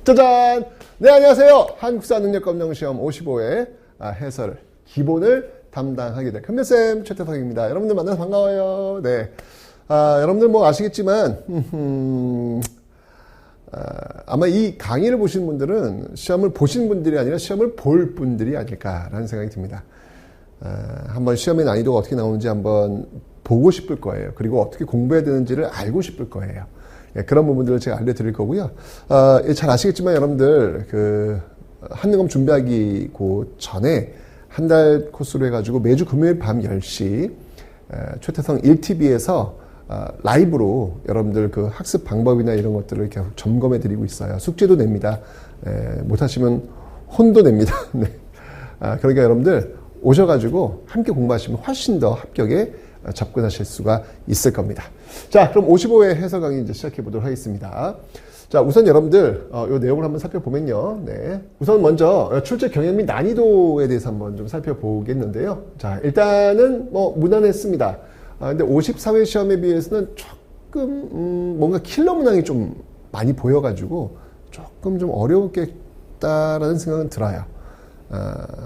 짜잔! 네, 안녕하세요. 한국사능력검정시험 55회 해설 기본을 담당하게 된 큰별쌤 최태성입니다. 여러분들 만나서 반가워요. 네. 여러분들 뭐 아시겠지만, 아마 이 강의를 보신 분들은 시험을 보신 분들이 아니라 시험을 볼 분들이 아닐까라는 생각이 듭니다. 한번 시험의 난이도가 어떻게 나오는지 한번 보고 싶을 거예요. 그리고 어떻게 공부해야 되는지를 알고 싶을 거예요. 예, 그런 부분들을 제가 알려드릴 거고요. 잘 아시겠지만 여러분들 한능검 준비하기 전에 한 달 코스로 해가지고 매주 금요일 밤 10시 최태성 1TV에서 라이브로 여러분들 그 학습 방법이나 이런 것들을 계속 점검해 드리고 있어요. 숙제도 냅니다. 못하시면 혼도 냅니다. 네. 그러니까 여러분들 오셔가지고 함께 공부하시면 훨씬 더 합격에 접근하실 수가 있을 겁니다. 자, 그럼 55회 해설 강의 이제 시작해 보도록 하겠습니다. 자, 우선 여러분들, 요 내용을 한번 살펴보면요. 네. 우선 먼저 출제 경향 및 난이도에 대해서 한번 좀 살펴보겠는데요. 자, 일단은 뭐 무난했습니다. 근데 54회 시험에 비해서는 조금, 뭔가 킬러 문항이 좀 많이 보여가지고 조금 좀 어려웠겠다라는 생각은 들어요.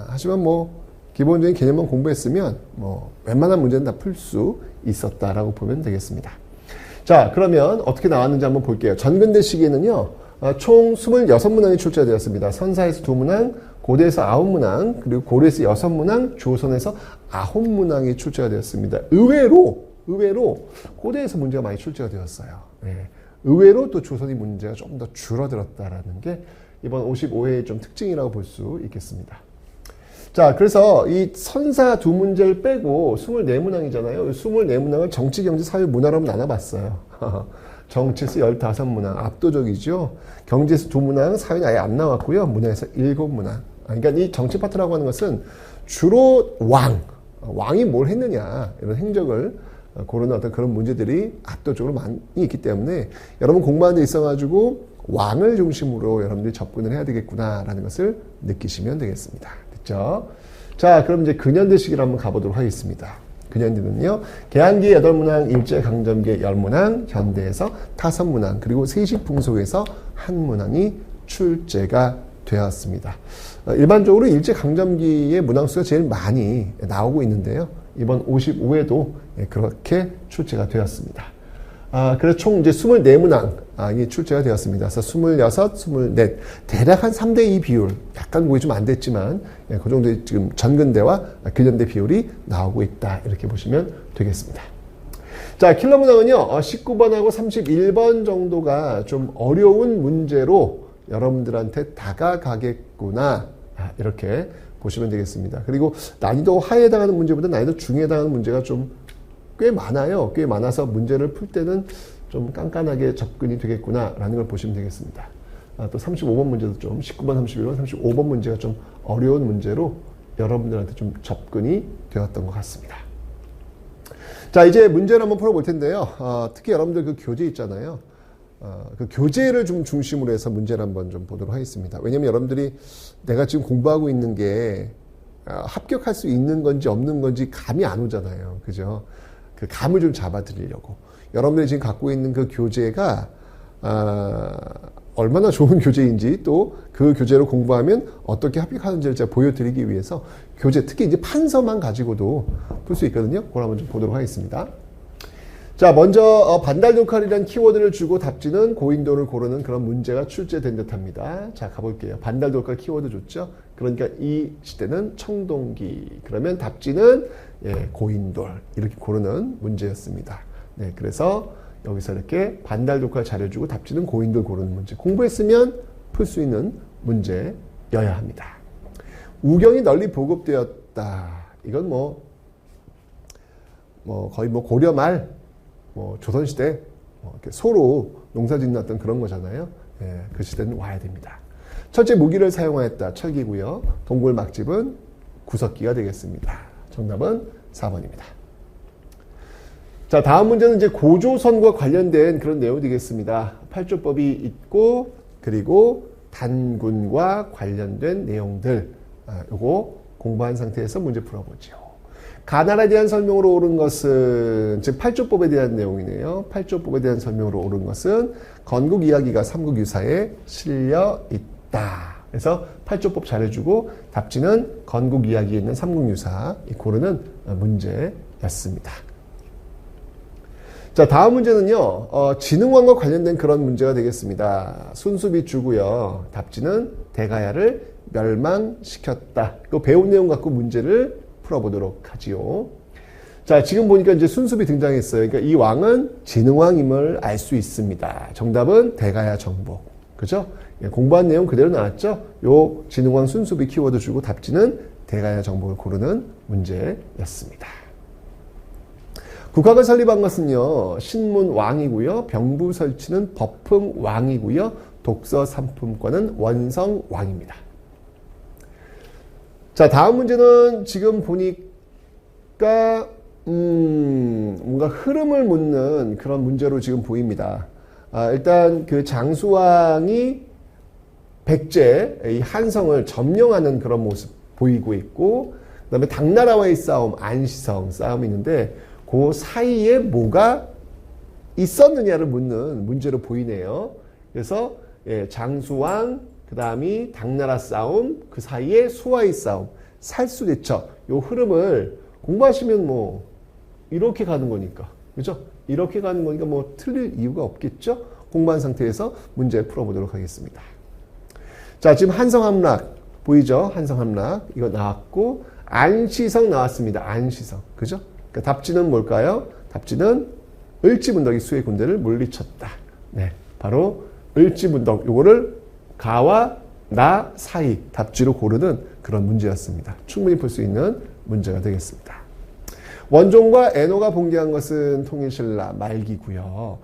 하지만 뭐, 기본적인 개념만 공부했으면 뭐 웬만한 문제는 다 풀 수 있었다라고 보면 되겠습니다. 자, 그러면 어떻게 나왔는지 한번 볼게요. 전근대 시기에는요, 총 26문항이 출제되었습니다. 선사에서 2문항, 고대에서 9문항, 그리고 고려에서 6문항, 조선에서 9문항이 출제가 되었습니다. 의외로 고대에서 문제가 많이 출제가 되었어요. 네. 의외로 또 조선이 문제가 조금 더 줄어들었다라는 게 이번 55회의 좀 특징이라고 볼 수 있겠습니다. 자, 그래서 이 선사 2문제를 빼고 24문항이잖아요. 24문항을 정치, 경제, 사회, 문화로 나눠봤어요. 정치에서 15문항, 압도적이죠. 경제에서 2문항, 사회는 아예 안 나왔고요. 문화에서 7문항. 그러니까 이 정치 파트라고 하는 것은 주로 왕이 뭘 했느냐, 이런 행적을 고르는 어떤 그런 문제들이 압도적으로 많이 있기 때문에 여러분 공부하는 데 있어가지고 왕을 중심으로 여러분들이 접근을 해야 되겠구나라는 것을 느끼시면 되겠습니다. 자, 그럼 이제 근현대 시기를 한번 가보도록 하겠습니다. 근현대는요, 개항기 8문항, 일제강점기 10문항, 현대에서 5문항, 그리고 세시풍속에서 1문항이 출제가 되었습니다. 일반적으로 일제강점기의 문항수가 제일 많이 나오고 있는데요. 이번 55회도 그렇게 출제가 되었습니다. 그래서 총 이제 24문항이 출제가 되었습니다. 그래서 26, 24, 대략 한 3대2 비율, 약간 그게 좀 안 됐지만, 그 정도의 지금 전근대와 근현대 비율이 나오고 있다. 이렇게 보시면 되겠습니다. 자, 킬러 문항은요, 19번하고 31번 정도가 좀 어려운 문제로 여러분들한테 다가가겠구나. 이렇게 보시면 되겠습니다. 그리고 난이도 하에 해당하는 문제보다 난이도 중에 해당하는 문제가 좀 꽤 많아요. 꽤 많아서 문제를 풀 때는 좀 깐깐하게 접근이 되겠구나라는 걸 보시면 되겠습니다. 또 35번 문제도 좀 19번, 31번, 35번 문제가 좀 어려운 문제로 여러분들한테 좀 접근이 되었던 것 같습니다. 자, 이제 문제를 한번 풀어볼 텐데요. 특히 여러분들 그 교재 있잖아요. 그 교재를 좀 중심으로 해서 문제를 한번 좀 보도록 하겠습니다. 왜냐면 여러분들이 내가 지금 공부하고 있는 게 합격할 수 있는 건지 없는 건지 감이 안 오잖아요. 그죠? 그 감을 좀 잡아드리려고. 여러분들이 지금 갖고 있는 그 교재가, 얼마나 좋은 교재인지 또 그 교재로 공부하면 어떻게 합격하는지를 제가 보여드리기 위해서 교재, 특히 이제 판서만 가지고도 풀 수 있거든요. 그걸 한번 좀 보도록 하겠습니다. 자, 먼저, 반달도칼이라는 키워드를 주고 답지는 고인돌을 고르는 그런 문제가 출제된 듯 합니다. 자, 가볼게요. 반달도칼 키워드 줬죠? 그러니까 이 시대는 청동기. 그러면 답지는 고인돌. 이렇게 고르는 문제였습니다. 네, 그래서 여기서 이렇게 반달도칼 자료 주고 답지는 고인돌 고르는 문제. 공부했으면 풀 수 있는 문제여야 합니다. 우경이 널리 보급되었다. 이건 거의 고려 말, 조선시대, 이렇게 소로 농사 짓는 그런 거잖아요. 예, 그 시대는 와야 됩니다. 철제 무기를 사용하였다. 철기고요. 동굴 막집은 구석기가 되겠습니다. 정답은 4번입니다. 자, 다음 문제는 이제 고조선과 관련된 그런 내용이 되겠습니다. 팔조법이 있고, 그리고 단군과 관련된 내용들, 요거 공부한 상태에서 문제 풀어보죠. 가나라에 대한 설명으로 옳은 것은 즉 8조법에 대한 내용이네요. 8조법에 대한 설명으로 옳은 것은 건국 이야기가 삼국유사에 실려 있다. 그래서 8조법 잘해주고 답지는 건국 이야기에 있는 삼국유사 고르는 문제였습니다. 자, 다음 문제는요. 진흥왕과 관련된 그런 문제가 되겠습니다. 순수비 주고요. 답지는 대가야를 멸망시켰다. 이 배운 내용 갖고 문제를 풀어보도록 하지요. 자, 지금 보니까 이제 순수비 등장했어요. 그러니까 이 왕은 진흥왕임을 알 수 있습니다. 정답은 대가야 정복. 그죠? 공부한 내용 그대로 나왔죠? 요 진흥왕 순수비 키워드 주고 답지는 대가야 정복을 고르는 문제였습니다. 국학을 설립한 것은요, 신문왕이고요, 병부 설치는 법흥왕이고요, 독서 삼품권은 원성왕입니다. 자, 다음 문제는 지금 보니까 뭔가 흐름을 묻는 그런 문제로 지금 보입니다. 일단 그 장수왕이 백제, 이 한성을 점령하는 그런 모습 보이고 있고, 그 다음에 당나라와의 싸움, 안시성 싸움이 있는데 그 사이에 뭐가 있었느냐를 묻는 문제로 보이네요. 그래서 장수왕, 그 다음이 당나라 싸움, 그 사이에 소와의 싸움, 살수대처, 요 흐름을 공부하시면 뭐 이렇게 가는 거니까, 그죠? 이렇게 가는 거니까 뭐 틀릴 이유가 없겠죠? 공부한 상태에서 문제 풀어보도록 하겠습니다. 자, 지금 한성함락 보이죠? 한성함락 이거 나왔고 안시성 나왔습니다. 안시성, 그죠? 그러니까 답지는 뭘까요? 답지는 을지문덕이 수의 군대를 물리쳤다. 네, 바로 을지문덕. 요거를 가와 나 사이 답지로 고르는 그런 문제였습니다. 충분히 풀 수 있는 문제가 되겠습니다. 원종과 애노가 봉기한 것은 통일신라 말기고요.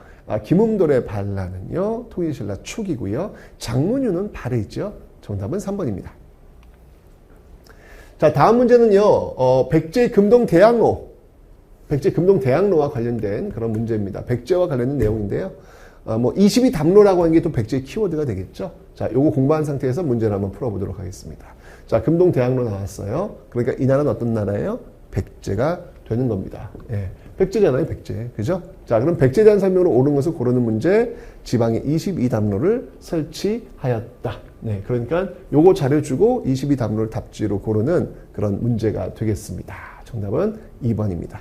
김음돌의 반란은요, 통일신라 초기고요. 장문유는 발해있죠. 정답은 3번입니다. 자, 다음 문제는요, 백제 금동대학로. 백제 금동대학로와 관련된 그런 문제입니다. 백제와 관련된 내용인데요. 뭐 22담로라고 하는 게 또 백제의 키워드가 되겠죠. 자, 요거 공부한 상태에서 문제를 한번 풀어보도록 하겠습니다. 자, 금동대학로 나왔어요. 그러니까 이 나라는 어떤 나라예요? 백제가 되는 겁니다. 예, 백제잖아요, 백제. 그죠? 자, 그럼 백제에 대한 설명으로 옳은 것을 고르는 문제, 지방에 22담로를 설치하였다. 네, 그러니까 요거 잘해주고 22담로를 답지로 고르는 그런 문제가 되겠습니다. 정답은 2번입니다.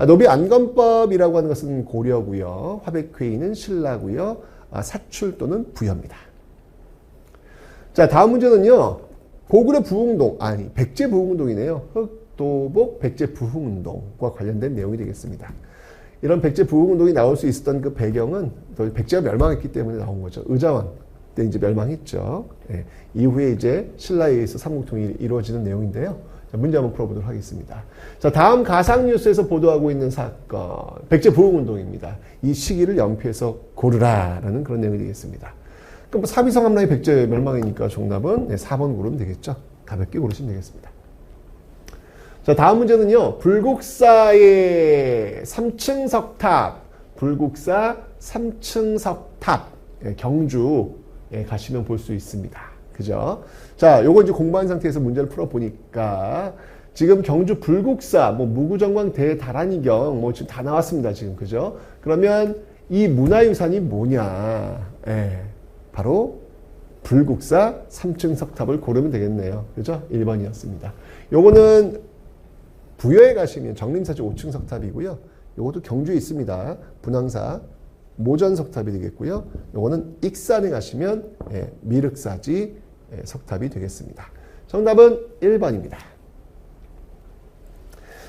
노비 안건법이라고 하는 것은 고려고요. 화백회의는 신라고요. 사출 또는 부여입니다. 자, 다음 문제는요. 고구려 부흥운동, 아니 백제 부흥운동이네요. 흑도복 백제 부흥운동과 관련된 내용이 되겠습니다. 이런 백제 부흥운동이 나올 수 있었던 그 배경은 백제가 멸망했기 때문에 나온 거죠. 의자왕 때 이제 멸망했죠. 예, 이후에 이제 신라에 의해서 삼국통일이 이루어지는 내용인데요. 자, 문제 한번 풀어보도록 하겠습니다. 자, 다음 가상뉴스에서 보도하고 있는 사건, 백제 부흥운동입니다. 이 시기를 연표해서 고르라라는 그런 내용이 되겠습니다. 그럼 사비성 함락이 백제 멸망이니까 정답은 4번 고르면 되겠죠. 가볍게 고르시면 되겠습니다. 자, 다음 문제는요. 불국사의 3층 석탑, 불국사 3층 석탑, 경주에 가시면 볼 수 있습니다. 그죠? 자, 요거 이제 공부한 상태에서 문제를 풀어보니까 지금 경주 불국사, 뭐 무구정광 대다란이경, 뭐 지금 다 나왔습니다. 지금, 그죠? 그러면 이 문화유산이 뭐냐? 바로 불국사 3층 석탑을 고르면 되겠네요. 그죠? 1번이었습니다. 요거는 부여에 가시면 정림사지 5층 석탑이고요. 요것도 경주에 있습니다. 분황사 모전 석탑이 되겠고요. 요거는 익산에 가시면 미륵사지 석탑이 되겠습니다. 정답은 1번입니다.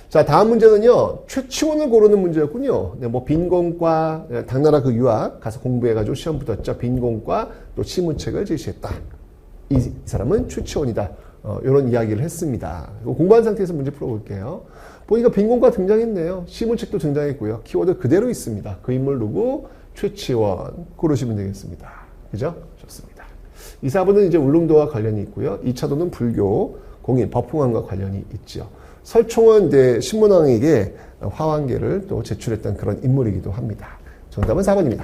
자, 다음 문제는요. 최치원을 고르는 문제였군요. 네, 뭐 빈곤과 당나라 그 유학 가서 공부해가지고 시험 붙었죠. 빈곤과 또 시문책을 제시했다. 이 사람은 최치원이다. 이런 이야기를 했습니다. 공부한 상태에서 문제 풀어볼게요. 보니까 빈곤과 등장했네요. 시문책도 등장했고요. 키워드 그대로 있습니다. 그 인물 누구? 최치원 고르시면 되겠습니다. 그죠? 좋습니다. 이 4번은 이제 울릉도와 관련이 있고요. 2차도는 불교, 공인, 법흥왕과 관련이 있죠. 설총은 이제 신문왕에게 화환계를 또 제출했던 그런 인물이기도 합니다. 정답은 4번입니다.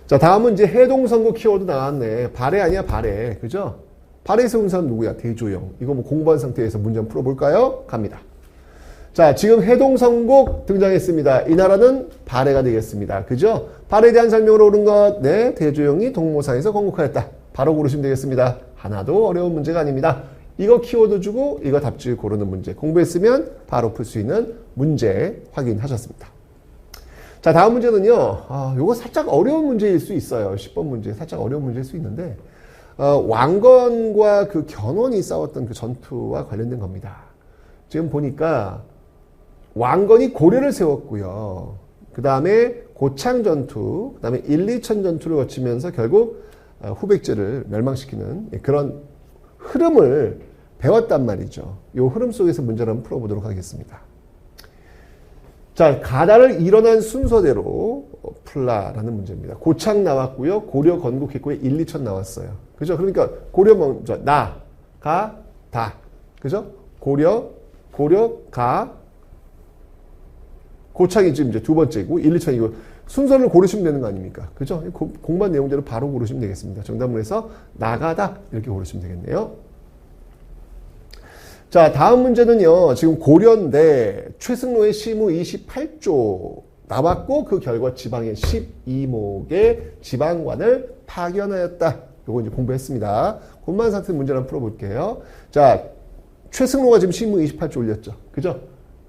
자, 다음은 이제 해동선고 키워드 나왔네. 발해 아니야, 발해. 그죠? 발해에서 온 사람 누구야? 대조영. 이거 뭐 공부한 상태에서 문제 한번 풀어볼까요? 갑니다. 자, 지금 해동성국 등장했습니다. 이 나라는 발해가 되겠습니다. 그죠? 발해에 대한 설명으로 옳은 것, 네, 대조영이 동모사에서 건국하였다. 바로 고르시면 되겠습니다. 하나도 어려운 문제가 아닙니다. 이거 키워드 주고 이거 답지 고르는 문제 공부했으면 바로 풀 수 있는 문제 확인하셨습니다. 자, 다음 문제는요. 요거 살짝 어려운 문제일 수 있어요. 10번 문제 살짝 어려운 문제일 수 있는데 왕건과 그 견훤이 싸웠던 그 전투와 관련된 겁니다. 지금 보니까 왕건이 고려를 세웠고요. 그 다음에 고창 전투, 그 다음에 1, 2천 전투를 거치면서 결국 후백제를 멸망시키는 그런 흐름을 배웠단 말이죠. 이 흐름 속에서 문제를 한번 풀어보도록 하겠습니다. 자, 가다를 일어난 순서대로 풀라라는 문제입니다. 고창 나왔고요. 고려 건국했고요. 1, 2천 나왔어요. 그죠? 그러니까 고려 먼저 나, 가, 다. 그죠? 고려, 가, 고창이 지금 이제 두 번째고 1, 2천이고 순서를 고르시면 되는 거 아닙니까? 그죠? 공부한 내용대로 바로 고르시면 되겠습니다. 정답을 해서 나가다 이렇게 고르시면 되겠네요. 자, 다음 문제는요. 지금 고려인데 최승로의 시무 28조 나왔고 그 결과 지방의 12목의 지방관을 파견하였다. 요거 이제 공부했습니다. 그만 상태 문제를 한번 풀어볼게요. 자, 최승로가 지금 시무 28조 올렸죠. 그죠?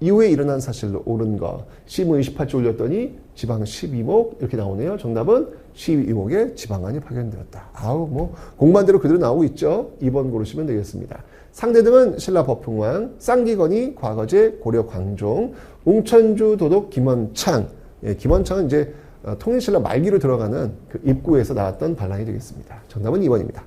이후에 일어난 사실로 옳은 거. 시무 28조 올렸더니 지방 12목 이렇게 나오네요. 정답은 12목의 지방관이 파견되었다. 아우 뭐 공부한대로 그대로 나오고 있죠. 2번 고르시면 되겠습니다. 상대 등은 신라 법흥왕, 쌍기건이 과거제 고려 광종, 웅천주 도독 김원창. 예, 김원창은 이제 통일신라 말기로 들어가는 그 입구에서 나왔던 반란이 되겠습니다. 정답은 2번입니다.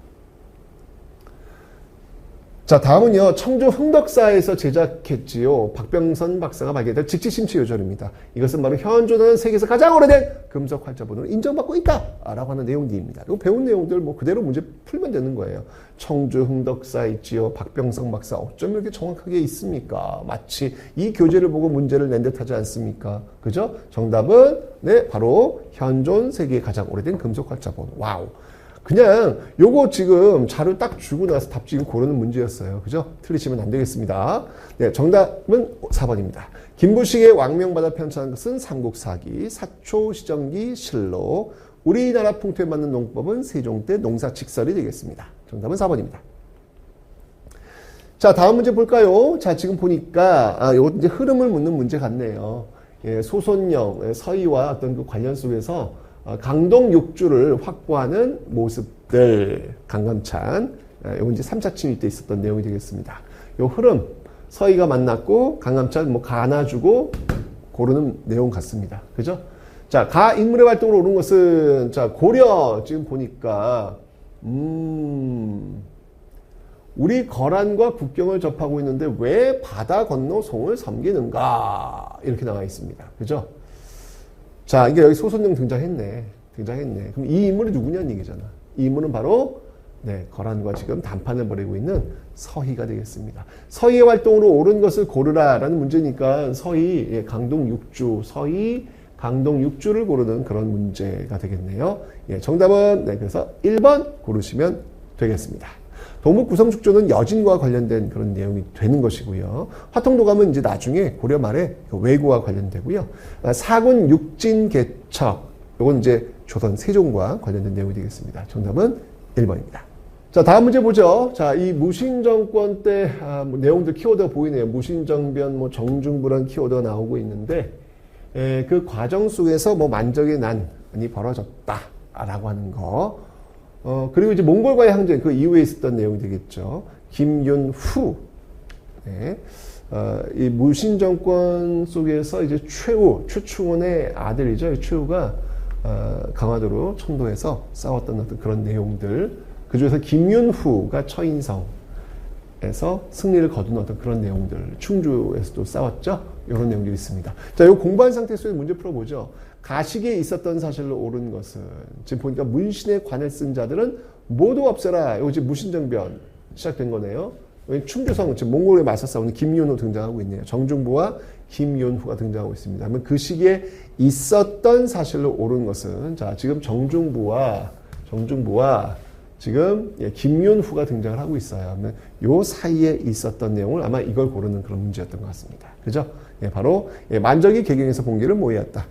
자, 다음은요. 청주 흥덕사에서 제작했지요. 박병선 박사가 발견된 직지심취 요절입니다. 이것은 바로 현존하는 세계에서 가장 오래된 금속 활자본으로 인정받고 있다라고 하는 내용들입니다. 이거 배운 내용들 뭐 그대로 문제 풀면 되는 거예요. 청주 흥덕사 있지요. 박병선 박사 어쩜 이렇게 정확하게 있습니까? 마치 이 교재를 보고 문제를 낸 듯하지 않습니까? 그죠? 정답은 네, 바로 현존 세계에 가장 오래된 금속 활자본. 와우. 그냥 요거 지금 자료 딱 주고 나서 답 지금 고르는 문제였어요. 그죠? 틀리시면 안 되겠습니다. 네, 정답은 4번입니다. 김부식의 왕명받아 편찬한 것은 삼국사기, 사초, 시정기, 실록. 우리나라 풍토에 맞는 농법은 세종 때 농사직설이 되겠습니다. 정답은 4번입니다. 자, 다음 문제 볼까요? 자, 지금 보니까 요거 이제 흐름을 묻는 문제 같네요. 예, 소손령, 서희와 어떤 그 관련 속에서 강동 6주를 확보하는 모습들, 강감찬, 이건 이제 3차 침입 때 있었던 내용이 되겠습니다. 요 흐름, 서희가 만났고, 강감찬 뭐 가나주고 고르는 내용 같습니다. 그죠? 자, 가 인물의 활동으로 오른 것은, 자, 고려, 지금 보니까, 우리 거란과 국경을 접하고 있는데 왜 바다 건너 송을 섬기는가? 이렇게 나와 있습니다. 그죠? 자, 이게 여기 소손령 등장했네. 그럼 이 인물이 누구냐는 얘기잖아. 이 인물은 바로, 네, 거란과 지금 단판을 벌이고 있는 서희가 되겠습니다. 서희의 활동으로 옳은 것을 고르라라는 문제니까 서희, 예, 강동 6주, 서희, 강동 6주를 고르는 그런 문제가 되겠네요. 예, 정답은, 네, 그래서 1번 고르시면 되겠습니다. 도목 구성축조는 여진과 관련된 그런 내용이 되는 것이고요. 화통도감은 이제 나중에 고려 말에 왜구와 관련되고요. 사군 육진 개척, 이건 이제 조선 세종과 관련된 내용이 되겠습니다. 정답은 1번입니다. 자, 다음 문제 보죠. 자, 이 무신정권 때 내용들 키워드가 보이네요. 무신정변, 뭐 정중부란 키워드가 나오고 있는데 그 과정 속에서 뭐 만적의 난이 벌어졌다라고 하는 거. 그리고 이제 몽골과의 항쟁, 그 이후에 있었던 내용이 되겠죠. 김윤후. 네. 이 무신정권 속에서 이제 최충원의 아들이죠. 최후가, 강화도로 천도에서 싸웠던 어떤 그런 내용들. 그 중에서 김윤후가 처인성에서 승리를 거둔 어떤 그런 내용들. 충주에서도 싸웠죠. 이런 내용들이 있습니다. 자, 이 공부한 상태 속에서 문제 풀어보죠. 가식에 있었던 사실로 옳은 것은 지금 보니까 문신의 관을 쓴 자들은 모두 없애라. 이거 지금 무신정변 시작된 거네요. 충주성 지금 몽골에 맞서 싸우는 김윤호 등장하고 있네요. 정중부와 김윤후가 등장하고 있습니다. 그러면 그 시기에 있었던 사실로 옳은 것은 자 지금 정중부와 지금 김윤후가 등장을 하고 있어요. 요 사이에 있었던 내용을 아마 이걸 고르는 그런 문제였던 것 같습니다. 그죠? 바로 만적이 개경에서 봉기를 모의했다.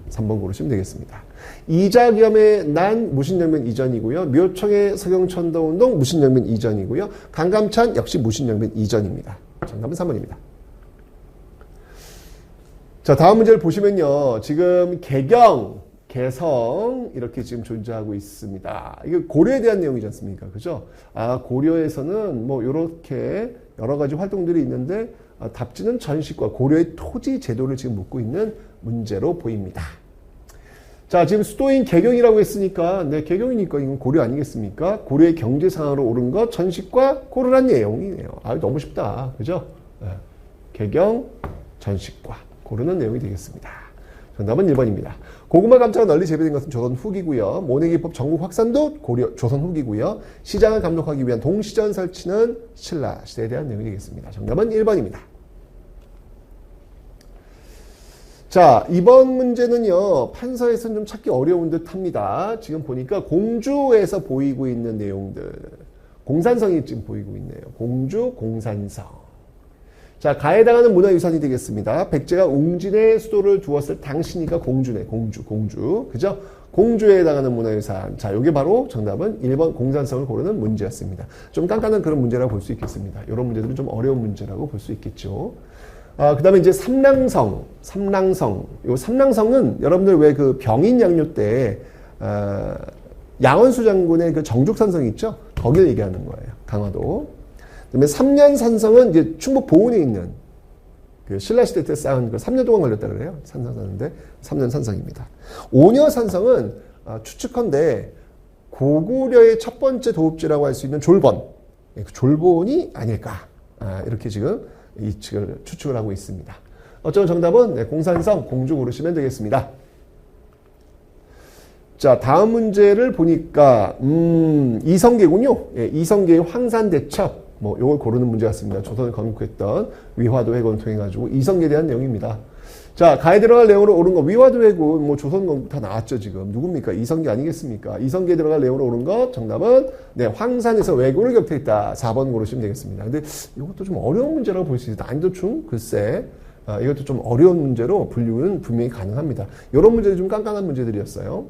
3번 고르시면 되겠습니다. 이자겸의 난 무신영변 이전이고요. 묘청의 서경천도운동 무신영변 이전이고요. 강감찬 역시 무신영변 이전입니다. 정답은 3번입니다. 자, 다음 문제를 보시면요. 지금 개경, 개성 이렇게 지금 존재하고 있습니다. 이게 고려에 대한 내용이지 않습니까? 그죠? 고려에서는 뭐 이렇게 여러 가지 활동들이 있는데 답지는 전식과 고려의 토지 제도를 지금 묻고 있는 문제로 보입니다. 자, 지금 수도인 개경이라고 했으니까, 네, 개경이니까 이건 고려 아니겠습니까? 고려의 경제상으로 오른 것, 전식과 고르란 내용이네요. 너무 쉽다. 그죠? 네. 개경, 전식과 고르는 내용이 되겠습니다. 정답은 1번입니다. 고구마 감차가 널리 재배된 것은 조선 후기고요. 모내기법 전국 확산도 고려, 조선 후기고요. 시장을 감독하기 위한 동시전 설치는 신라 시대에 대한 내용이 되겠습니다. 정답은 1번입니다. 자, 이번 문제는요, 판서에서는 좀 찾기 어려운 듯 합니다. 지금 보니까 공주에서 보이고 있는 내용들. 공산성이 지금 보이고 있네요. 공주, 공산성. 자, 가에 해당하는 문화유산이 되겠습니다. 백제가 웅진에 수도를 두었을 당시니까 공주네, 공주. 그죠? 공주에 해당하는 문화유산. 자, 요게 바로 정답은 1번 공산성을 고르는 문제였습니다. 좀 깐깐한 그런 문제라고 볼 수 있겠습니다. 이런 문제들은 좀 어려운 문제라고 볼 수 있겠죠. 그 다음에 이제 삼랑성. 요 삼랑성은 여러분들 왜 그 병인 양요 때, 양원수 장군의 그 정죽산성 있죠? 거기를 얘기하는 거예요. 강화도. 그 다음에 삼년산성은 이제 충북 보은에 있는 그 신라시대 때 쌓은 그 3년 동안 걸렸다 그래요. 산성 사는데 3년산성입니다. 오녀산성은 추측컨대 고구려의 첫 번째 도읍지라고 할 수 있는 졸본. 그 졸본이 아닐까. 이렇게 지금 이 측을 추측을 하고 있습니다. 어쩌면 정답은 공산성, 공주 고르시면 되겠습니다. 자, 다음 문제를 보니까 이성계군요. 이성계의 황산대첩. 뭐 이걸 고르는 문제 같습니다. 조선을 건국했던 위화도 회군을 통해 가지고 이성계에 대한 내용입니다. 자, 가에 들어갈 내용으로 옳은 거 위화도 회군, 뭐 조선 건국 다 나왔죠 지금. 누굽니까? 이성계 아니겠습니까? 이성계에 들어갈 내용으로 옳은 것 정답은 황산에서 왜군을 격퇴했다. 4번 고르시면 되겠습니다. 근데 이것도 좀 어려운 문제라고 볼 수 있어요. 난이도 중 글쎄. 이것도 좀 어려운 문제로 분류는 분명히 가능합니다. 이런 문제들이 좀 깐깐한 문제들이었어요.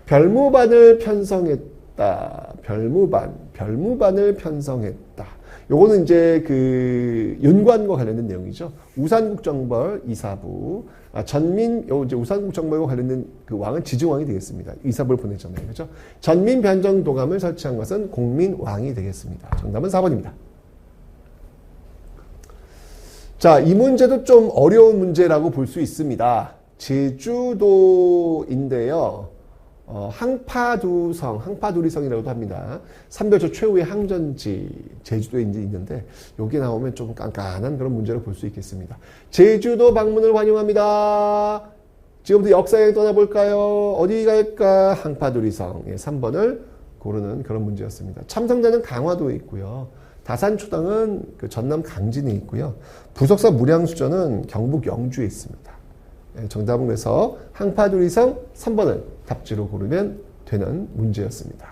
별무반을 편성했다. 별무반을 편성했다. 요거는 이제 그 윤관과 관련된 내용이죠. 우산국정벌 이사부. 이제 우산국정벌과 관련된 그 왕은 지증왕이 되겠습니다. 이사부를 보내잖아요. 그죠? 전민변정도감을 설치한 것은 공민왕이 되겠습니다. 정답은 4번입니다. 자, 이 문제도 좀 어려운 문제라고 볼 수 있습니다. 제주도인데요. 항파두리성이라고도 합니다. 삼별초 최후의 항전지, 제주도에 이제 있는데, 여기 나오면 좀 깐깐한 그런 문제를 볼 수 있겠습니다. 제주도 방문을 환영합니다. 지금부터 역사에 떠나볼까요? 어디 갈까? 항파두리성. 3번을 고르는 그런 문제였습니다. 참성단은 강화도에 있고요. 다산초당은 그 전남 강진에 있고요. 부석사 무량수전은 경북 영주에 있습니다. 정답은 그래서 항파두리성 3번을 답지로 고르면 되는 문제였습니다.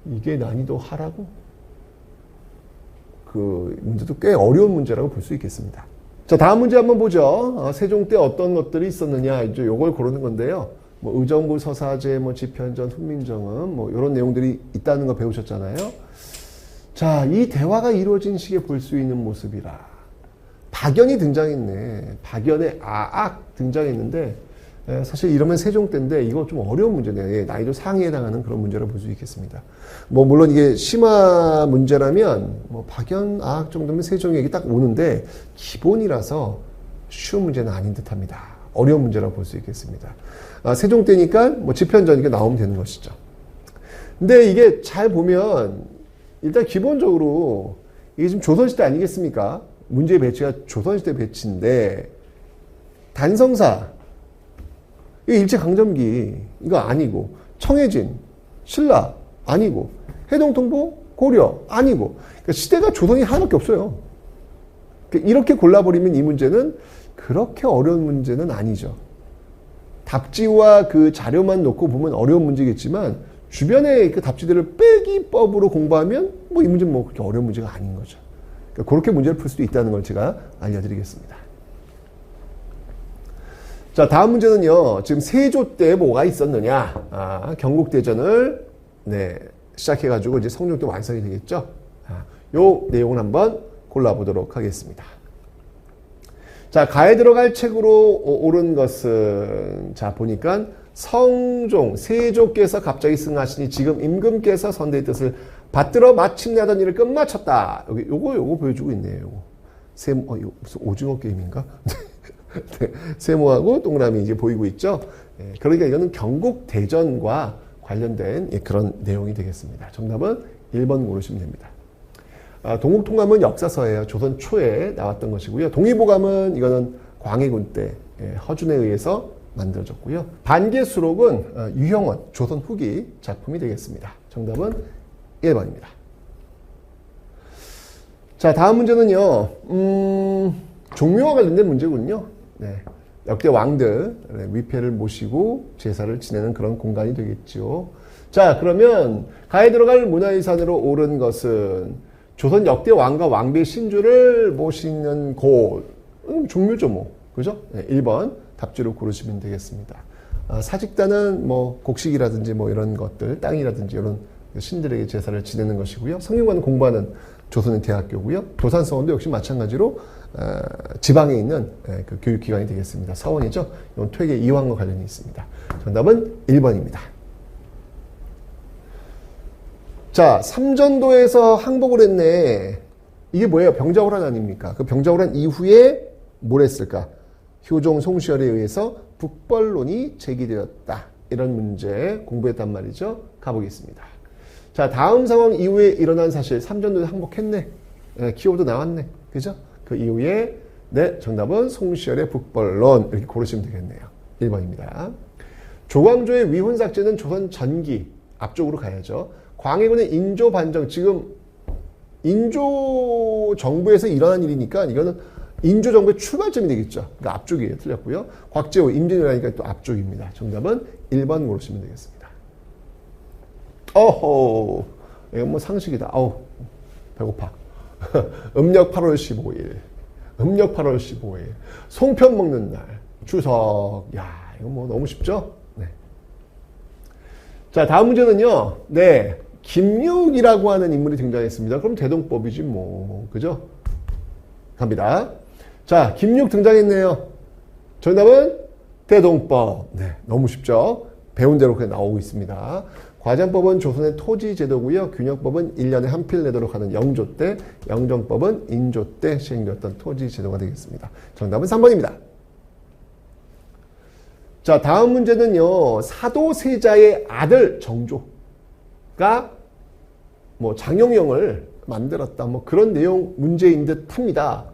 이게 난이도 하라고? 그 문제도 꽤 어려운 문제라고 볼 수 있겠습니다. 자, 다음 문제 한번 보죠. 세종 때 어떤 것들이 있었느냐, 이제 요걸 고르는 건데요. 뭐 의정부 서사제, 뭐 집현전, 훈민정음, 뭐 이런 내용들이 있다는 거 배우셨잖아요. 자, 이 대화가 이루어진 시기에 볼 수 있는 모습이라. 박연이 등장했네. 박연의 아악 등장했는데, 사실 이러면 세종 때인데 이거 좀 어려운 문제네요. 난이도 상위에 해당하는 그런 문제라 볼 수 있겠습니다. 뭐 물론 이게 심화 문제라면 뭐 박연 아악 정도면 세종이 여기 딱 오는데 기본이라서 쉬운 문제는 아닌 듯합니다. 어려운 문제라고 볼 수 있겠습니다. 세종 때니까 뭐 집현전이니까 나오면 되는 것이죠. 근데 이게 잘 보면 일단 기본적으로 이게 지금 조선시대 아니겠습니까? 문제의 배치가 조선시대 배치인데 단성사 이거 일제강점기 이거 아니고 청해진 신라 아니고 해동통보 고려 아니고 그러니까 시대가 조선이 하나밖에 없어요. 이렇게 골라버리면 이 문제는 그렇게 어려운 문제는 아니죠. 답지와 그 자료만 놓고 보면 어려운 문제겠지만 주변의 그 답지들을 빼기법으로 공부하면 뭐 이 문제는 뭐 그렇게 어려운 문제가 아닌 거죠. 그러니까 그렇게 문제를 풀 수도 있다는 걸 제가 알려드리겠습니다. 자, 다음 문제는요. 지금 세조 때 뭐가 있었느냐? 경국대전을 시작해가지고 이제 성종도 완성이 되겠죠. 요 내용을 한번 골라보도록 하겠습니다. 자, 가에 들어갈 책으로 옳은 것은 자 보니까 성종, 세조께서 갑자기 승하시니 지금 임금께서 선대의 뜻을 받들어 마침내 하던 일을 끝마쳤다. 여기 요거 보여주고 있네요. 요거. 이거 무슨 오징어 게임인가? 네, 세모하고 동그라미 이제 보이고 있죠. 그러니까 이거는 경국대전과 관련된 그런 내용이 되겠습니다. 정답은 1번 고르시면 됩니다. 동국통감은 역사서예요. 조선 초에 나왔던 것이고요. 동의보감은 이거는 광해군 때 허준에 의해서 만들어졌고요. 반개수록은 유형원 조선 후기 작품이 되겠습니다. 정답은 1번입니다. 자, 다음 문제는요. 종묘와 관련된 문제군요. 역대 왕들 위패를 모시고 제사를 지내는 그런 공간이 되겠죠. 자, 그러면 가에 들어갈 문화유산으로 옳은 것은 조선 역대 왕과 왕비의 신주를 모시는 곳, 종묘죠 뭐. 그죠? 1번 답지로 고르시면 되겠습니다. 사직단은 뭐 곡식이라든지 뭐 이런 것들, 땅이라든지 이런 신들에게 제사를 지내는 것이고요. 성균관은 공부하는 조선의 대학교고요. 도산서원도 역시 마찬가지로 지방에 있는 그 교육기관이 되겠습니다. 서원이죠. 이건 퇴계 이황과 관련이 있습니다. 정답은 1번입니다. 자, 삼전도에서 항복을 했네. 이게 뭐예요? 병자호란 아닙니까? 그 병자호란 이후에 뭘 했을까? 효종 송시열에 의해서 북벌론이 제기되었다. 이런 문제 공부했단 말이죠. 가보겠습니다. 자, 다음 상황 이후에 일어난 사실, 삼전도에 항복했네. 키워드 나왔네. 그죠? 그 이후에, 정답은 송시열의 북벌론. 이렇게 고르시면 되겠네요. 1번입니다. 조광조의 위훈삭제는 조선 전기. 앞쪽으로 가야죠. 광해군의 인조 반정. 지금, 인조 정부에서 일어난 일이니까 이거는 인조 정부의 출발점이 되겠죠. 그러니까 앞쪽이에요. 틀렸고요. 곽재호, 임진왜란이니까 또 앞쪽입니다. 정답은 1번 고르시면 되겠습니다. 어허, 이건 뭐 상식이다. 아우, 배고파. 음력 8월 15일. 음력 8월 15일. 송편 먹는 날. 추석. 야, 이거 뭐 너무 쉽죠? 네. 자, 다음 문제는요. 김육이라고 하는 인물이 등장했습니다. 그럼 대동법이지 뭐. 그죠? 갑니다. 자, 김육 등장했네요. 정답은 대동법. 너무 쉽죠? 배운 대로 그냥 나오고 있습니다. 과장법은 조선의 토지 제도고요. 균형법은 1년에 한 필 내도록 하는 영조 때, 영정법은 인조 때 시행되었던 토지 제도가 되겠습니다. 정답은 3번입니다. 자, 다음 문제는요. 사도세자의 아들 정조가 뭐 장영영을 만들었다. 뭐 그런 내용 문제인 듯 합니다.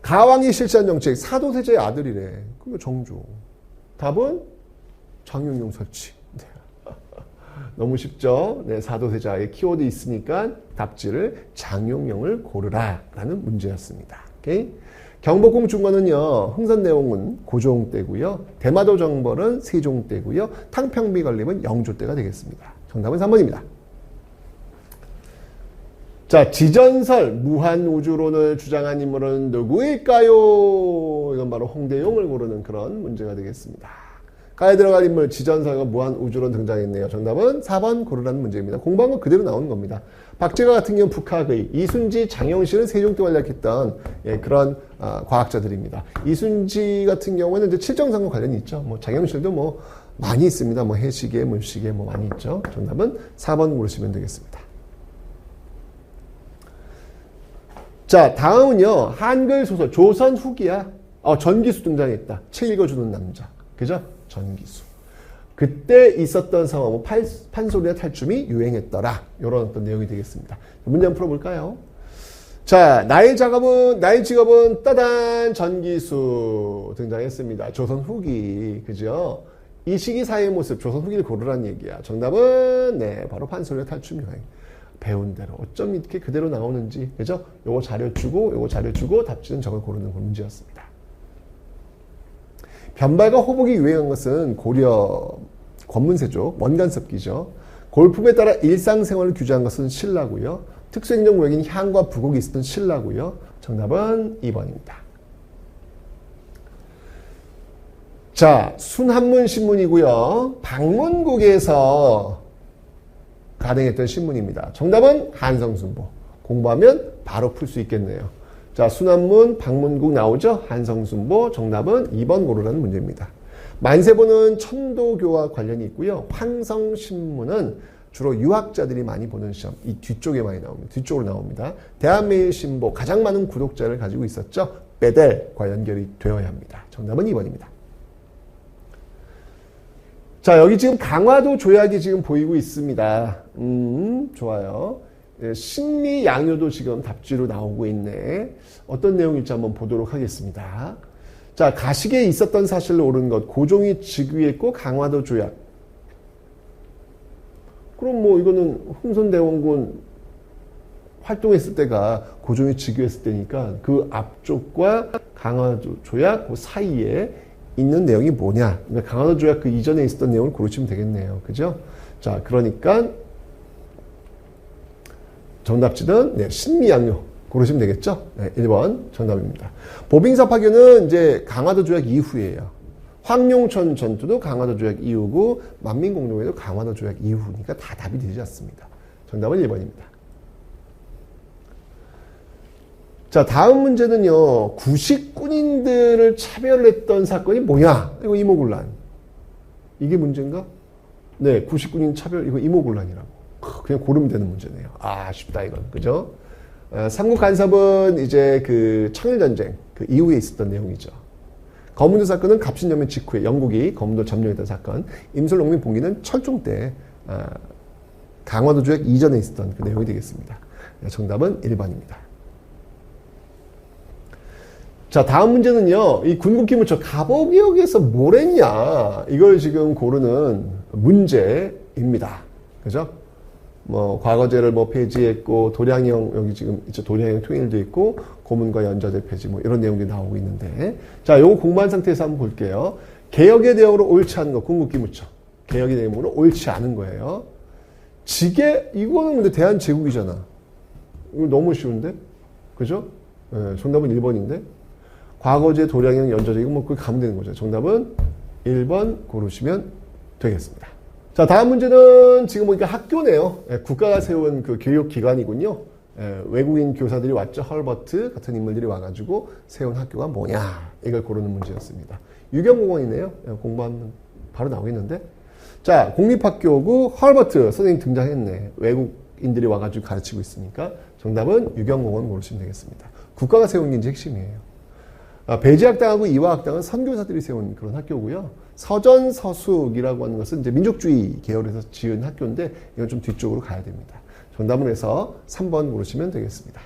가왕이 실시한 정책, 사도세자의 아들이래. 그럼 정조. 답은 장영영 설치. 너무 쉽죠? 사도세자의 키워드 있으니까 답지를 장용영을 고르라 라는 문제였습니다. 오케이? 경복궁 중건은요, 흥선대원군 고종 때고요. 대마도 정벌은 세종 때고요. 탕평비 건립은 영조 때가 되겠습니다. 정답은 3번입니다. 자, 지전설 무한우주론을 주장한 인물은 누구일까요? 이건 바로 홍대용을 고르는 그런 문제가 되겠습니다. 가에 들어갈 인물 지전설과 무한우주론 등장했네요. 정답은 4번 고르라는 문제입니다. 공부한 건 그대로 나오는 겁니다. 박제가 같은 경우는 북학의, 이순지, 장영실은 세종 때 활약했던 그런 과학자들입니다. 이순지 같은 경우에는 이제 칠정상과 관련이 있죠. 뭐 장영실도 뭐 많이 있습니다. 뭐 해시계, 물시계 뭐 많이 있죠. 정답은 4번 고르시면 되겠습니다. 자, 다음은요. 한글 소설 조선 후기야. 전기수 등장했다. 책 읽어주는 남자. 그죠? 전기수. 그때 있었던 상황은 판소리나 탈춤이 유행했더라. 이런 어떤 내용이 되겠습니다. 문제 한번 풀어볼까요? 자, 나의 직업은 따단 전기수 등장했습니다. 조선 후기. 그죠? 이 시기 사회의 모습, 조선 후기를 고르라는 얘기야. 정답은 바로 판소리나 탈춤 유행. 배운 대로. 어쩜 이렇게 그대로 나오는지. 그죠? 요거 자료 주고 답지는 저걸 고르는 문제였습니다. 변발과 호복이 유행한 것은 고려 권문세족, 원간섭기죠. 골품에 따라 일상생활을 규제한 것은 신라고요. 특수행정 구역인 향과 부곡이 있었던 신라고요. 정답은 2번입니다. 자, 순한문 신문이고요. 방문국에서 가능했던 신문입니다. 정답은 한성순보. 공부하면 바로 풀 수 있겠네요. 자, 순한문, 방문국 나오죠? 한성순보. 정답은 2번 고르라는 문제입니다. 만세보는 천도교와 관련이 있고요. 황성신문은 주로 유학자들이 많이 보는 시험. 이 뒤쪽에 많이 나옵니다. 뒤쪽으로 나옵니다. 대한매일신보 가장 많은 구독자를 가지고 있었죠. 베델과 연결이 되어야 합니다. 정답은 2번입니다. 자, 여기 지금 강화도 조약이 지금 보이고 있습니다. 좋아요. 신미 양요도 지금 답지로 나오고 있네. 어떤 내용일지 한번 보도록 하겠습니다. 자, 가식에 있었던 사실로 옳은 것. 고종이 즉위했고 강화도 조약. 그럼 뭐 이거는 흥선대원군 활동했을 때가 고종이 즉위했을 때니까 그 앞쪽과 강화도 조약 그 사이에 있는 내용이 뭐냐. 그러니까 강화도 조약 그 이전에 있었던 내용을 고르시면 되겠네요. 그죠? 자, 그러니까 정답지는 네, 신미양요 고르시면 되겠죠? 네, 1번 정답입니다. 보빙사 파견은 이제 강화도 조약 이후예요. 황룡천 전투도 강화도 조약 이후고 만민공동회도 강화도 조약 이후니까 다 답이 되지 않습니다. 정답은 1번입니다. 자, 다음 문제는요. 구식군인들을 차별했던 사건이 뭐냐? 이거 이모군란. 이게 문제인가? 네, 구식군인 차별 이거 이모군란이라고. 그냥 고르면 되는 문제네요. 아, 쉽다 이건. 그죠? 삼국간섭은 이제 그 청일전쟁 그 이후에 있었던 내용이죠. 거문도 사건은 갑신여명 직후에 영국이 거문도 점령했던 사건. 임술농민 봉기는 철종 때 강화도 조약 이전에 있었던 그 내용이 되겠습니다. 정답은 1번입니다. 자, 다음 문제는요. 이 군국기무처 갑오기역에서 뭘 했냐. 이걸 지금 고르는 문제입니다. 그죠? 뭐 과거제를 뭐 폐지했고 도량형 여기 지금 이제 도량형 통일도 있고 고문과 연좌제 폐지 뭐 이런 내용들이 나오고 있는데 자, 요거 공부한 상태에서 한번 볼게요. 개혁의 대역으로 옳지 않은 거 군국기무처. 개혁의 대역으로 옳지 않은 거예요. 지게 이거는 근데 대한제국이잖아. 이거 너무 쉬운데? 그죠? 네, 정답은 1번인데. 과거제, 도량형, 연좌제 이거 뭐 그걸 가면 되는 거죠. 정답은 1번 고르시면 되겠습니다. 자, 다음 문제는 지금 보니까 학교네요. 국가가 세운 그 교육기관이군요. 외국인 교사들이 왔죠. 헐버트 같은 인물들이 와가지고 세운 학교가 뭐냐. 이걸 고르는 문제였습니다. 유경공원이네요. 공부하면 바로 나오겠는데. 자, 공립학교고 헐버트 선생님 등장했네. 외국인들이 와가지고 가르치고 있으니까 정답은 유경공원 고르시면 되겠습니다. 국가가 세운 게 이제 핵심이에요. 배지학당하고 이화학당은 선교사들이 세운 그런 학교고요. 서전서숙이라고 하는 것은 이제 민족주의 계열에서 지은 학교인데 이건 좀 뒤쪽으로 가야 됩니다. 정답은 해서 3번 고르시면 되겠습니다.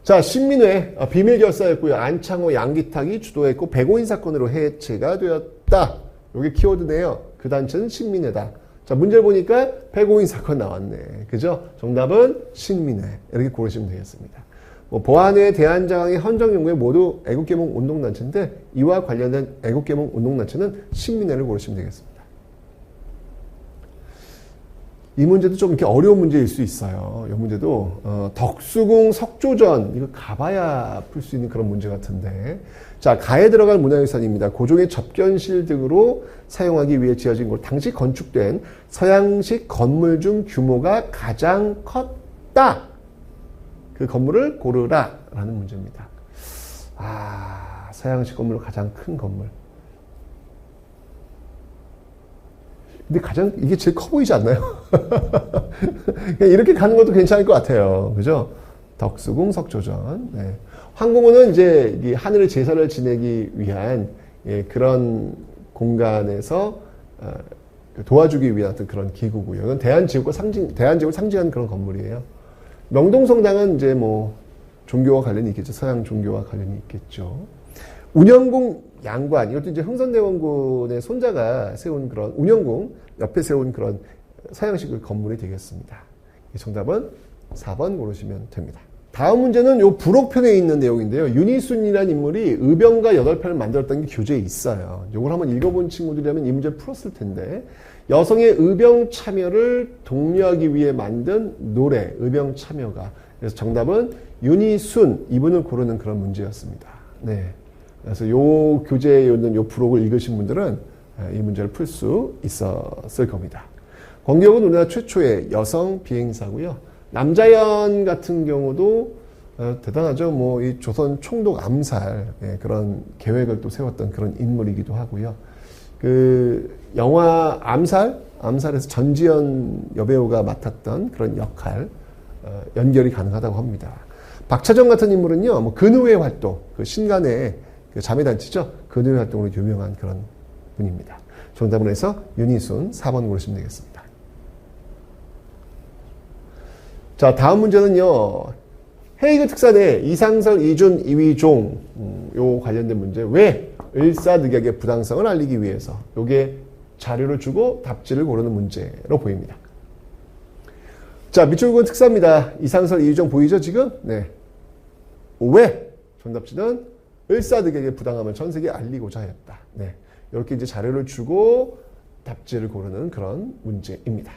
자, 신민회 비밀결사였고요. 안창호, 양기탁이 주도했고 백오인 사건으로 해체가 되었다. 이게 키워드네요. 그 단체는 신민회다. 자, 문제를 보니까 백오인 사건 나왔네. 그죠? 정답은 신민회. 이렇게 고르시면 되겠습니다. 보안회, 대한장항의 헌정연구회 모두 애국개몽 운동단체인데 이와 관련된 애국개몽 운동단체는 신민회를 고르시면 되겠습니다. 이 문제도 좀 이렇게 어려운 문제일 수 있어요. 이 문제도 덕수궁 석조전 이거 가봐야 풀 수 있는 그런 문제 같은데 자, 가에 들어갈 문화유산입니다. 고종의 접견실 등으로 사용하기 위해 지어진 곳 당시 건축된 서양식 건물 중 규모가 가장 컸다. 그 건물을 고르라 라는 문제입니다. 아, 서양식 건물로 가장 큰 건물. 근데 가장 이게 제일 커 보이지 않나요? 이렇게 가는 것도 괜찮을 것 같아요. 그죠? 덕수궁 석조전. 네. 황공호는 이제 이 하늘의 제사를 지내기 위한 그런 공간에서 도와주기 위한 어떤 그런 기구고요. 이건 대한제국을 상징하는 그런 건물이에요. 명동성당은 이제 뭐 종교와 관련이 있겠죠. 서양 종교와 관련이 있겠죠. 운영궁 양관 이것도 이제 흥선대원군의 손자가 세운 그런 운영궁 옆에 세운 그런 서양식 건물이 되겠습니다. 정답은 4번 고르시면 됩니다. 다음 문제는 요 부록편에 있는 내용인데요. 윤희순이라는 인물이 의병가 8편을 만들었다는 게 교재에 있어요. 요걸 한번 읽어본 친구들이라면 이 문제를 풀었을 텐데, 여성의 의병 참여를 독려하기 위해 만든 노래, 의병 참여가. 그래서 정답은 윤희순, 이분을 고르는 그런 문제였습니다. 네. 그래서 요 교재에 있는 요 부록을 읽으신 분들은 이 문제를 풀 수 있었을 겁니다. 권기옥은 우리나라 최초의 여성 비행사고요. 남자연 같은 경우도 대단하죠. 뭐 이 조선 총독 암살 그런 계획을 또 세웠던 그런 인물이기도 하고요. 그 영화 암살에서 전지현 여배우가 맡았던 그런 역할 연결이 가능하다고 합니다. 박차정 같은 인물은요, 뭐 근후회 활동, 그 신간의 그 자매단체죠. 근후회 활동으로 유명한 그런 분입니다. 정답은 해서 윤희순 4번 고르시면 되겠습니다. 자, 다음 문제는요. 헤이그 특사대 이상설, 이준, 이위종 요 관련된 문제. 왜 을사늑약의 부당성을 알리기 위해서 요게 자료를 주고 답지를 고르는 문제로 보입니다. 자, 밑줄근 특사입니다. 이상설, 이위종 보이죠 지금? 네. 왜? 정답지는 을사늑약의 부당함을 전 세계에 알리고자 하였다. 네. 이렇게 이제 자료를 주고 답지를 고르는 그런 문제입니다.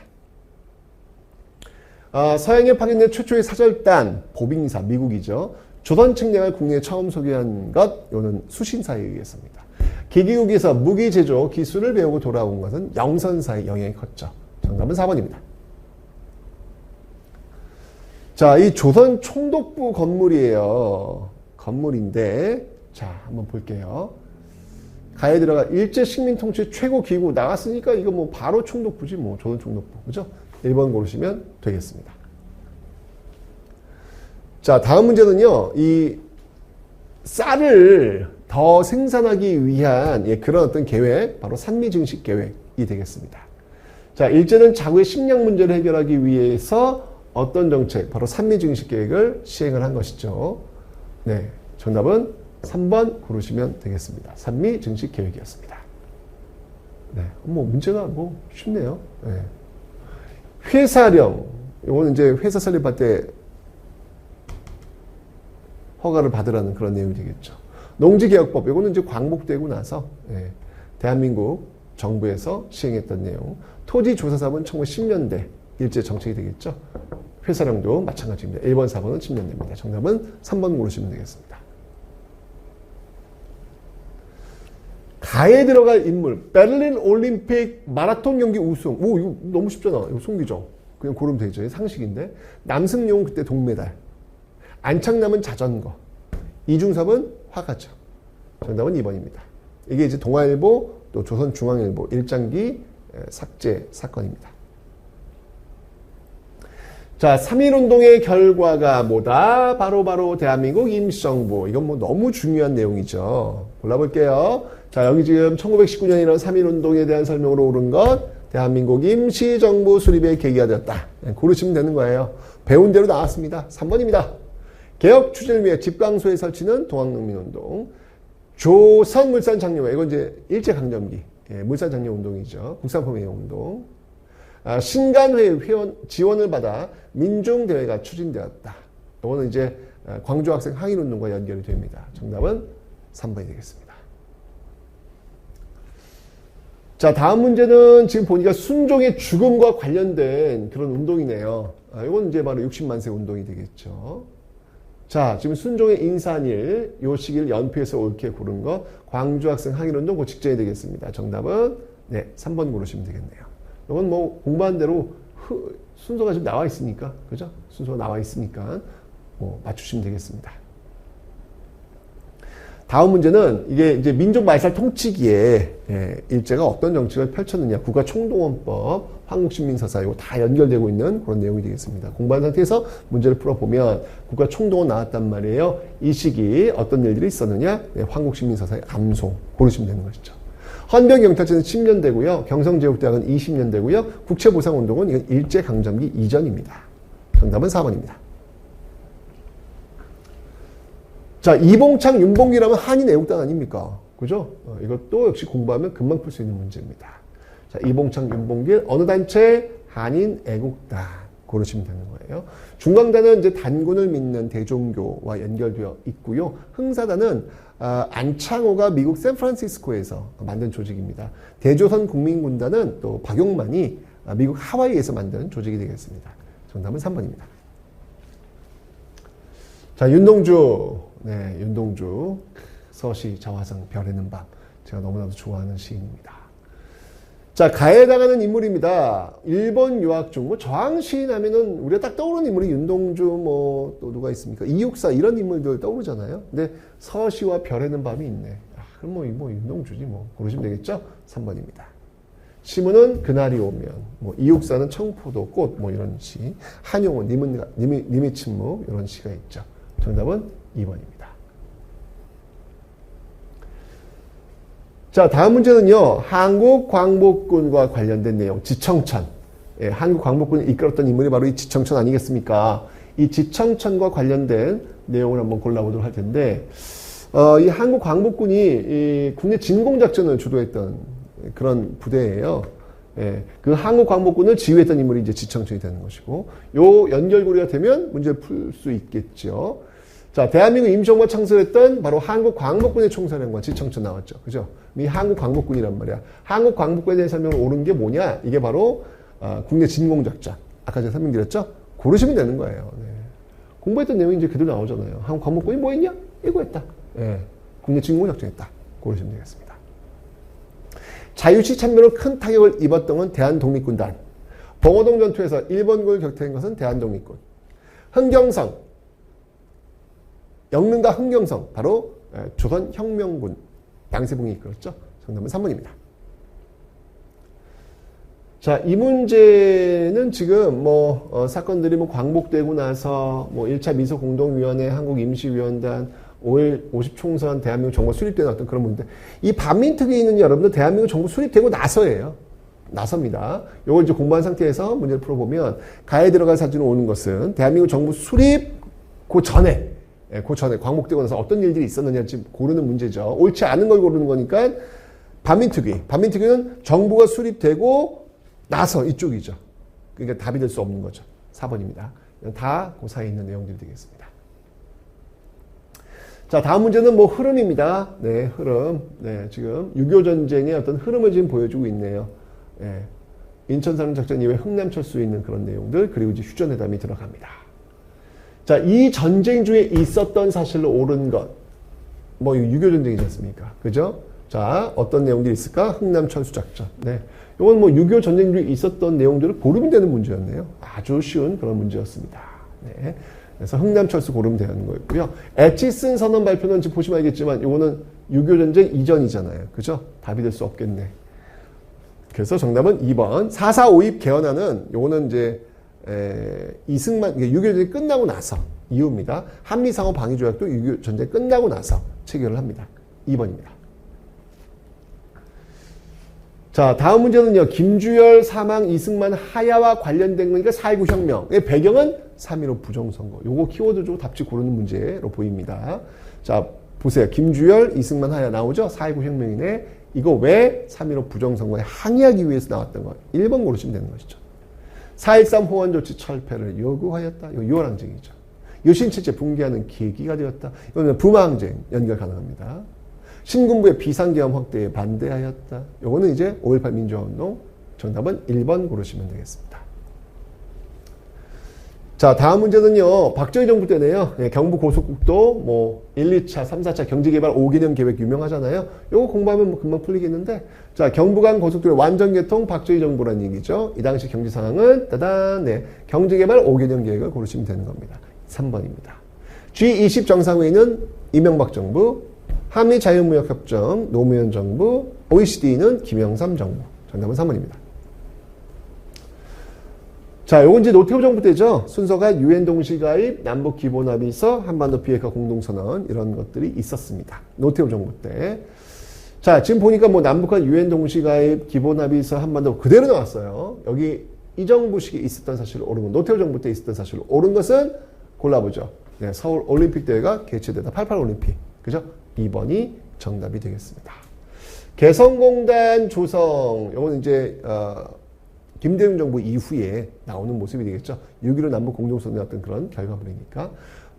서양에 파견된 최초의 사절단, 보빙사, 미국이죠. 조선 측량을 국내에 처음 소개한 것, 요는 수신사에 의해서입니다. 기기국에서 무기 제조 기술을 배우고 돌아온 것은 영선사의 영향이 컸죠. 정답은 4번입니다. 자, 이 조선 총독부 건물이에요. 건물인데, 자, 한번 볼게요. 가에 들어가 일제 식민 통치 최고 기구 나왔으니까 이거 뭐 바로 총독부지 뭐 조선 총독부. 그죠? 1번 고르시면 되겠습니다. 자, 다음 문제는요. 이 쌀을 더 생산하기 위한 그런 어떤 계획, 바로 산미증식 계획이 되겠습니다. 자, 일제는 자국의 식량 문제를 해결하기 위해서 어떤 정책, 바로 산미증식 계획을 시행을 한 것이죠. 네, 정답은 3번 고르시면 되겠습니다. 산미증식 계획이었습니다. 네, 뭐 문제가 뭐 쉽네요. 네. 회사령, 이거는 이제 회사 설립할 때 허가를 받으라는 그런 내용이 되겠죠. 농지개혁법, 이거는 이제 광복되고 나서 대한민국 정부에서 시행했던 내용. 토지조사사업은 1910년대 일제 정책이 되겠죠. 회사령도 마찬가지입니다. 1번, 4번은 10년대입니다. 정답은 3번 고르시면 되겠습니다. 가에 들어갈 인물, 베를린 올림픽 마라톤 경기 우승. 오, 이거 너무 쉽잖아. 이거 송기정. 그냥 고르면 되죠. 상식인데. 남승용 그때 동메달. 안창남은 자전거. 이중섭은 화가죠. 정답은 2번입니다. 이게 이제 동아일보 또 조선중앙일보 일장기 삭제 사건입니다. 자, 3.1운동의 결과가 뭐다? 바로 대한민국 임시정부. 이건 뭐 너무 중요한 내용이죠. 골라볼게요. 자, 여기 지금 1919년이라는 3.1운동에 대한 설명으로 오른 것, 대한민국 임시정부 수립의 계기가 되었다. 고르시면 되는 거예요. 배운 대로 나왔습니다. 3번입니다. 개혁 추진을 위해 집강소에 설치는 동학농민운동. 조선물산장려회, 이건 이제 일제강점기 물산장려운동이죠. 국산포매운동. 신간회 회원 지원을 받아 민중대회가 추진되었다. 이거는 이제 광주학생 항일운동과 연결이 됩니다. 정답은 3번이 되겠습니다. 자, 다음 문제는 지금 보니까 순종의 죽음과 관련된 그런 운동이네요. 이건 이제 바로 60만세 운동이 되겠죠. 자, 지금 순종의 인산일, 요 시기를 연표해서 옳게 고른 거, 광주학생 항일운동 그 직전이 되겠습니다. 정답은, 네, 3번 고르시면 되겠네요. 이건 뭐 공부한 대로 순서가 지금 나와 있으니까, 그죠? 순서가 나와 있으니까, 뭐 맞추시면 되겠습니다. 다음 문제는 이게 이제 민족 말살 통치기에 일제가 어떤 정책을 펼쳤느냐, 국가총동원법, 한국신민서사 이거 다 연결되고 있는 그런 내용이 되겠습니다. 공부한 상태에서 문제를 풀어보면 국가총동원 나왔단 말이에요. 이 시기 어떤 일들이 있었느냐, 한국신민서사의 암송 고르시면 되는 것이죠. 헌병경탈제는 10년대고요. 경성제국대학은 20년대고요. 국채보상운동은 이건 일제강점기 이전입니다. 정답은 4번입니다. 자, 이봉창, 윤봉길하면 한인 애국단 아닙니까? 그죠? 이것도 역시 공부하면 금방 풀 수 있는 문제입니다. 자, 이봉창, 윤봉길, 어느 단체? 한인 애국단. 고르시면 되는 거예요. 중광단은 이제 단군을 믿는 대종교와 연결되어 있고요. 흥사단은 안창호가 미국 샌프란시스코에서 만든 조직입니다. 대조선 국민군단은 또 박용만이 미국 하와이에서 만든 조직이 되겠습니다. 정답은 3번입니다. 자, 윤동주. 네, 윤동주. 서시 자화상 별에는 밤. 제가 너무나도 좋아하는 시인입니다. 자, 가해당하는 인물입니다. 일본 유학 중, 저항시인 하면은 우리가 딱 떠오르는 인물이 윤동주, 또 누가 있습니까? 이육사, 이런 인물들 떠오르잖아요. 근데 서시와 별에는 밤이 있네. 그럼 윤동주지 고르시면 되겠죠? 3번입니다. 시문은 그날이 오면, 이육사는 청포도, 꽃, 이런 시. 한용운, 님의 침묵, 이런 시가 있죠. 정답은 2번입니다. 자, 다음 문제는요. 한국광복군과 관련된 내용, 지청천. 예, 한국광복군을 이끌었던 인물이 바로 이 지청천 아니겠습니까? 이 지청천과 관련된 내용을 한번 골라보도록 할 텐데, 이 한국광복군이 이 국내 진공작전을 주도했던 그런 부대예요. 예, 그 한국광복군을 지휘했던 인물이 이제 지청천이 되는 것이고, 요 연결고리가 되면 문제를 풀 수 있겠죠. 자, 대한민국 임시정부가 창설했던 바로 한국광복군의 총사령관 지청천 나왔죠. 그죠? 이 한국광복군이란 말이야. 한국광복군에 대해 설명을 옳은 게 뭐냐? 이게 바로 국내 진공작전. 아까 제가 설명드렸죠? 고르시면 되는 거예요. 네. 공부했던 내용이 이제 그대로 나오잖아요. 한국광복군이 뭐 했냐? 이거 했다. 네. 국내 진공작전 했다. 고르시면 되겠습니다. 자유시 참여로 큰 타격을 입었던 건 대한독립군단. 봉오동 전투에서 일본군을 격퇴한 것은 대한독립군. 흥경성. 영릉과 흥경성, 바로 조선혁명군 양세붕이 이끌었죠. 정답은 3번입니다. 자, 이 문제는 지금 사건들이 광복되고 나서 1차 미소공동위원회, 한국임시위원단, 5.1 50총선, 대한민국 정부 수립되는 어떤 그런 문제. 이 반민특위에 있는 여러분들 대한민국 정부 수립되고 나서예요. 나섭니다. 이걸 이제 공부한 상태에서 문제를 풀어보면 가에 들어갈 사진을 오는 것은 대한민국 정부 수립 그 전에 광복되고 나서 어떤 일들이 있었느냐 지금 고르는 문제죠. 옳지 않은 걸 고르는 거니까 반민특위는 정부가 수립되고 나서 이쪽이죠. 그러니까 답이 될 수 없는 거죠. 4번입니다. 다 그 사이에 있는 내용들이 되겠습니다. 자, 다음 문제는 흐름입니다. 네, 흐름. 네, 지금 6.25 전쟁의 어떤 흐름을 지금 보여주고 있네요. 네, 인천사령 작전 이후에 흥남철수에 있는 그런 내용들, 그리고 이제 휴전회담이 들어갑니다. 자, 이 전쟁 중에 있었던 사실로 옳은 것. 6.25 전쟁이지 않습니까? 그죠? 자, 어떤 내용들이 있을까? 흥남철수 작전. 네. 이건 6.25 전쟁 중에 있었던 내용들을 고르면 되는 문제였네요. 아주 쉬운 그런 문제였습니다. 네. 그래서 흥남철수 고르면 되는 거였고요. 에치슨 선언 발표는 지금 보시면 알겠지만, 이거는 6.25 전쟁 이전이잖아요. 그죠? 답이 될 수 없겠네. 그래서 정답은 2번. 4.4.5입 개헌안은, 요거는 이제, 이승만, 6.25 전쟁이 끝나고 나서, 이후입니다. 한미상호 방위조약도 6.25 전쟁 끝나고 나서 체결을 합니다. 2번입니다. 자, 다음 문제는요. 김주열 사망 이승만 하야와 관련된 거니까 4.19 혁명. 배경은 3.15 부정선거. 요거 키워드 주고 답지 고르는 문제로 보입니다. 자, 보세요. 김주열, 이승만 하야 나오죠? 4.19 혁명이네. 이거 왜 3.15 부정선거에 항의하기 위해서 나왔던 거. 1번 고르시면 되는 것이죠. 4.13 호원조치 철폐를 요구하였다. 이거 유월항쟁이죠. 유신체제 붕괴하는 계기가 되었다. 이거는 부마항쟁 연결 가능합니다. 신군부의 비상계엄 확대에 반대하였다. 요거는 이제 5.18 민주화운동. 정답은 1번 고르시면 되겠습니다. 자, 다음 문제는요. 박정희 정부 때네요. 경부고속국도 1, 2차, 3, 4차 경제개발 5개년 계획 유명하잖아요. 요거 공부하면 금방 풀리겠는데, 자, 경부간 고속도로 완전 개통 박정희 정부라는 얘기죠. 이 당시 경제 상황은 따단, 네, 경제개발 5개년 계획을 고르시면 되는 겁니다. 3번입니다. G20 정상회의는 이명박 정부, 한미 자유무역협정 노무현 정부, OECD는 김영삼 정부. 정답은 3번입니다. 자, 요건 이제 노태우 정부 때죠. 순서가 유엔 동시가입, 남북 기본합의서, 한반도 비핵화 공동선언 이런 것들이 있었습니다. 노태우 정부 때. 자, 지금 보니까 남북한 유엔 동시가입, 기본합의서, 한반도 그대로 나왔어요. 여기 이 정부 시기에 있었던 사실을 옳은 건, 노태우 정부 때 있었던 사실을 옳은 것은 골라보죠. 네, 서울 올림픽 대회가 개최되다 88 올림픽. 그죠? 2번이 정답이 되겠습니다. 개성공단 조성, 요건 이제 김대중 정부 이후에 나오는 모습이 되겠죠. 6.15 남북 공동선언의 어떤 그런 결과물이니까.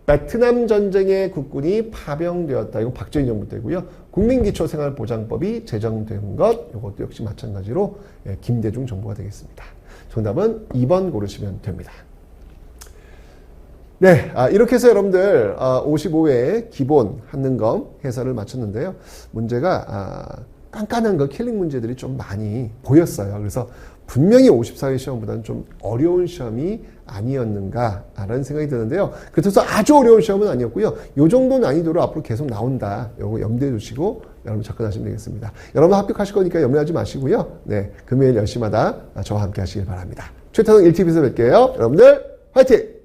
베트남 전쟁의 국군이 파병되었다. 이건 박정희 정부 때고요. 국민기초생활보장법이 제정된 것, 이것도 역시 마찬가지로 김대중 정부가 되겠습니다. 정답은 2번 고르시면 됩니다. 네, 이렇게 해서 여러분들 55회 기본 한능검 해설을 마쳤는데요. 문제가 깐깐한 거 킬링 문제들이 좀 많이 보였어요. 그래서 분명히 54회 시험보다는 좀 어려운 시험이 아니었는가라는 생각이 드는데요. 그래서 아주 어려운 시험은 아니었고요. 이 정도 난이도로 앞으로 계속 나온다. 이거 염두에 두시고 여러분 접근하시면 되겠습니다. 여러분 합격하실 거니까 염려하지 마시고요. 네, 금요일 10시마다 저와 함께 하시길 바랍니다. 최태성 1TV에서 뵐게요. 여러분들 화이팅!